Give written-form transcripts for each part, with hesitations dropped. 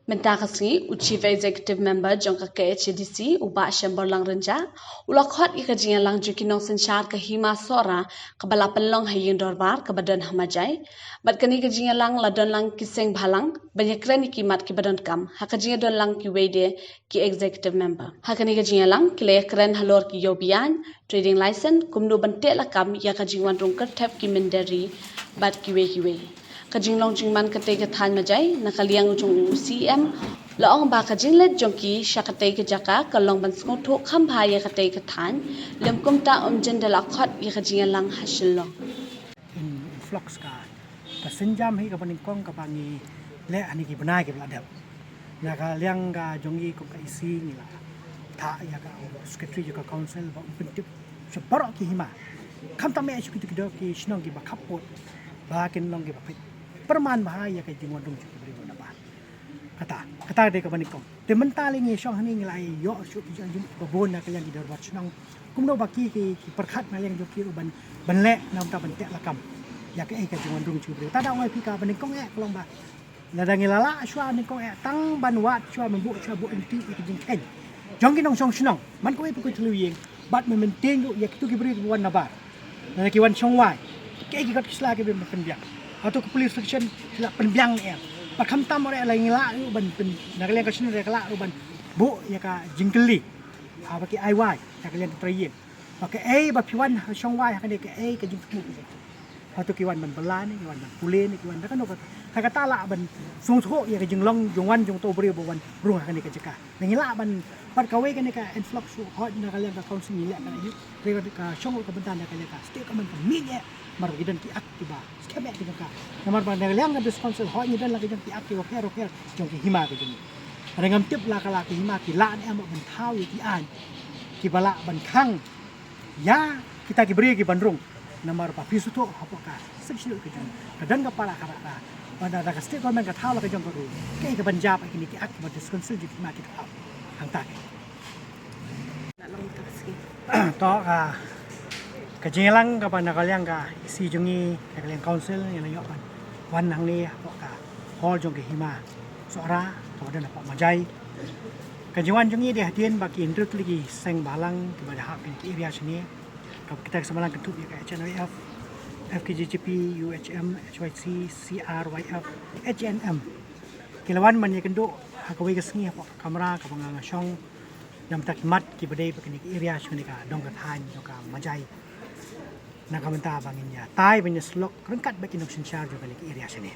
Mentakasi Chief Executive Member Jongka KHDC Uba Shemberlang Renja ulakhat ikajian lang jukinong sensyar ke hima sora kabala pelong hayin dorbar kebadan hamajai bat kani kajian lang ladon lang kiseng bhalang banyak kren kimat ki badan kam hakajian don lang ki wede ki Executive Member hakani kajian lang kile kren halor ki yobian trading license kumno bante lakam ya kajian rong kertep ki menderi bat ki we kajing long jingman kate ke than majai nakaliang ujung CM laong ba kajing let jongki syakate ke jaka kalong ban skotho khamba ya kate ke than lem kumta umjen de lakhat ya kajing lang hasillo influx ka pasenjam hi ka paning kong ka pangi le ani ki banai ke bladap na ka liang ka jongi ko ka isi ni la tha ya ka secretary ka council ba umpintip sebarok ki hima kam ta me asu ki ki shnong ki ba khapot ba kin long ki ba perman bahaya ka jingwan dum chu bri na ba kata de ka paning kong te mentali ngi shong hani ngi lai yo su ki jing babon na ka yang ki dorbat shnong kumno baki ki perkhat na yang joki uban banle nam ta ban te lakam ya ka ka jingwan dum chu bri ta da ngai pi ka paning kong long ba la da ngi lala shwa ni kong tang ban wat shwa man bu shwa bu enti ki jing ken jong ki nong shong shnong man ko pi ko tlu yeng bat men ting yo ya ki tu ki bri wan na ba na ki wan shong wai ki kat kisla ki ben pen biak atau ke police station sila penbiang ya pakam tam ore la ngila ban pen nakalian ka sinu rekala ban bu ya ka jingkeli baki ai wai nakalian traye baki ai ba piwan shong wai ka de ka ai ka jingkeli atau kiwan ban belan ni kiwan ban pule ni kiwan ka no ka tala ban sung tho ya ka jinglong jongwan jong to bri bo wan ruh ka ni ka jeka ngila ban pat ka we ka ni ka influx hot nakalian ka council ni la ka yu re ka shong ka bentan nakalian ka state ka man ka mi ya mar gidan ki aktiba skebe ki ka namar ba nagaliang ka discouncil ho ni dan la ki ki aktiba pero jong ki hima ka jong rengam tip la ka ki hima ki la ni am ban thau ki an ki bala ban khang ya kita ki beri ki bandrung namar pa pisu to hapo ka seksi ki jong kadan ka pala ka pada da ka state government ka thau la ka jong ka ru ke ka banjab ki ni ki aktiba discouncil ki hima ki thau hang ta to ka kajingelang ka pa nakaliang ka si jongi nakaliang council yang nayok kan wan hang ni po ka hall jong ke hima suara to dan apa majai kajiwan jongi dia hatian baki indrut lagi seng balang kepada hak ki area sini kap kita semalang kentu ka HNF FKJCP UHM HYC CRYF HNM kilawan man ye kendo hakawai ka sengi po kamera ka panganga syong yang takimat ki badai pakini area sini ka dong ka than ka majai nakamenta bangin niya tay banya slok rengkat baki nok sensyar juga lagi area sini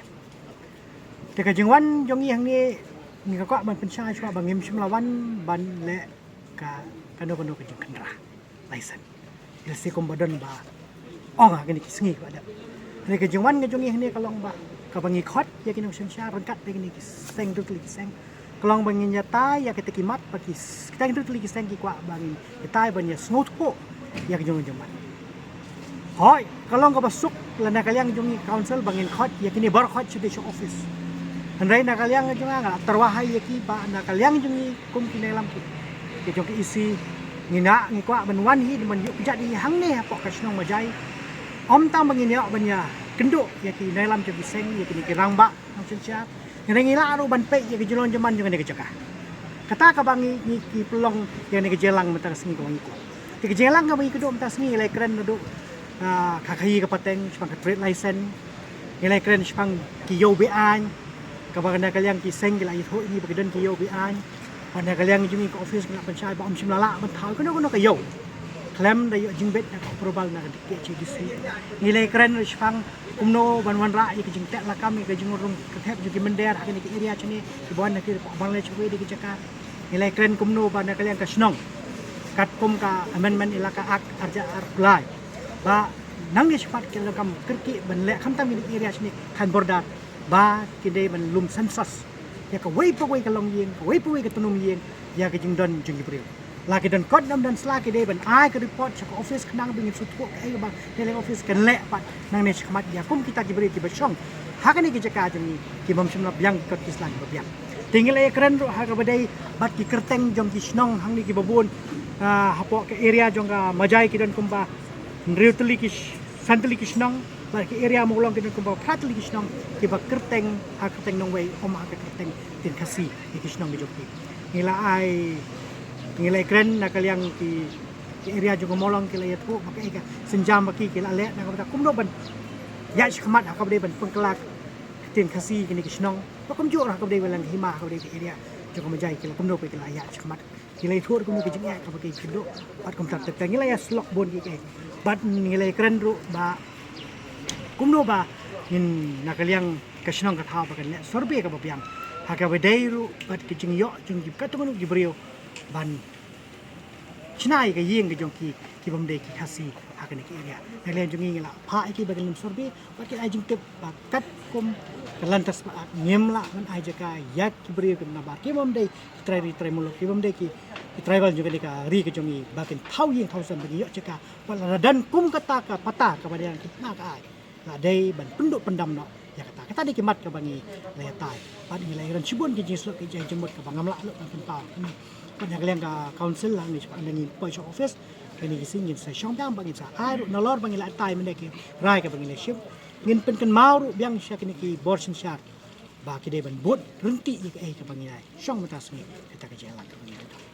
teka jingwan jongi hang ni ka ban pensyar chwa bangim simlawan ban le ka kano ka jing kendra license ilsi kombadon ba nga gini kisengi ko ada teka jingwan nga jongi hang ni kalong ba ka bangi khot ya kinok sensyar rengkat baki ni seng tu klik seng kalong bangin niya tay ya kita kimat baki kita itu klik seng ki kwa bangin tay banya snot ko ya jongi jingwan hoi kalau nggak masuk lana kalian jungi council bangin khot ya kini bar khot judicial office andai na kalian junga nggak terwahai ya ki ba na kalian jungi kum kini lam ki jongi isi ngina ngikwa benwan hi man yuk jadi hang ne apa kasnong majai om tam bangin ya banya kenduk ya ki nai lam jungi seng ya kini kirang ba nong sensia ngila aru ban pe ya ki julon jaman junga ne kecaka kata ka bangi ni ki pelong ya ne kejelang mentar sengi ko ngiko ki kejelang ka bangi kedok mentar sengi lai keren duduk kakai kapateng sepang trade license nilai keren sepang kiyo bean kabaganda kaliang kiseng gila itu ini bagidan kiyo bean pada kaliang jungi ke office kena pencai ba om simlala mentau kono kayo klaim dayo jingbet na approval na ke CDC nilai keren sepang kumno banwan ra ke jing tek lakam ke jingurung ke thep jugi mender hakini ke area chini di bawah nak bang le chwe di jaka nilai keren kumno pada kaliang ka snong kat kum ka amendment ilaka act arja arlai ba nang ni cepat kita kam kerki ban le kham tam ni area sini kan bordat ba kide ban lum sensus ya ka wei pa wei ka long yen ka wei pa wei ka tunum yen ya ka jing don jing ibril la ki don kod nam dan sla kide ban ai ka report sa office knang bingin sutu ka ai ba tele office kan le pat nang ni khmat ya kum kita gibril ki ba shong hakani ki jaka jeng ki bam simlap yang ka kislan ba biang tinggal ay keren ro ha ka badai bat ki kerteng jong ki snong hang ni ki babun hapo ke area jong ka majai ki don kumba Nriutuli ki santuli ki snong ba ki area mo long kin ko ba pratli kisnong ki ba kerteng ha kerteng nong wei om ha kerteng tin kasi ki kisnong mi jokti ngila ai ngilai kren nakaliang ki area juga molong kila ya tu maka ega senjam baki kila le nak kata kumno ban ya shkmat ha kabde ban pengkelak tin kasi kini kisnong to kum jo ra kabde welang hima kabde ki area juga majai kila kumno pe kila ya shkmat kila itu kumno ki jingya kabaki kido pat kum tak tak ngilai ya slok bon ki ke bat ngilai kren ru ba kumno ba nin nakaliang kisnong ka thaw ba kan sorbe ka ba piang ha ka bedai ru bat ki jingyo jing ka tu nu jibrio ban chinai ka yeng ka jong ki bamde ki khasi hakane ki area nalen jong ngila pha ki bagan sorbe ba ki ajing te ba kat kum lantas ba nyemla man aja ka yak ki bri ka na ba ki bamde trai mulo ki bamde ki tribal juga ka ri ka jong i bakin thau yeng thau san bagi yo chaka wala dan kum kata ka pata ka ba yang ki na ka ai la dei ban penduk pendam no ya kata di kimat ka bangi la tai ban ni la ran sibun ki jislo ki jai jemut ka bangamla lo kan tau banyak yang ka council lang ni sepan dengan post office kini kisingin sa syong bang bangin sa ai na lor bangin la tai mende ki rai ka bangin ship ngin pen kan mau biang sya kini ki borsin sya ba ki de ban bot renti ka bangin ai syong mata sungi kita ka jalan ka bangin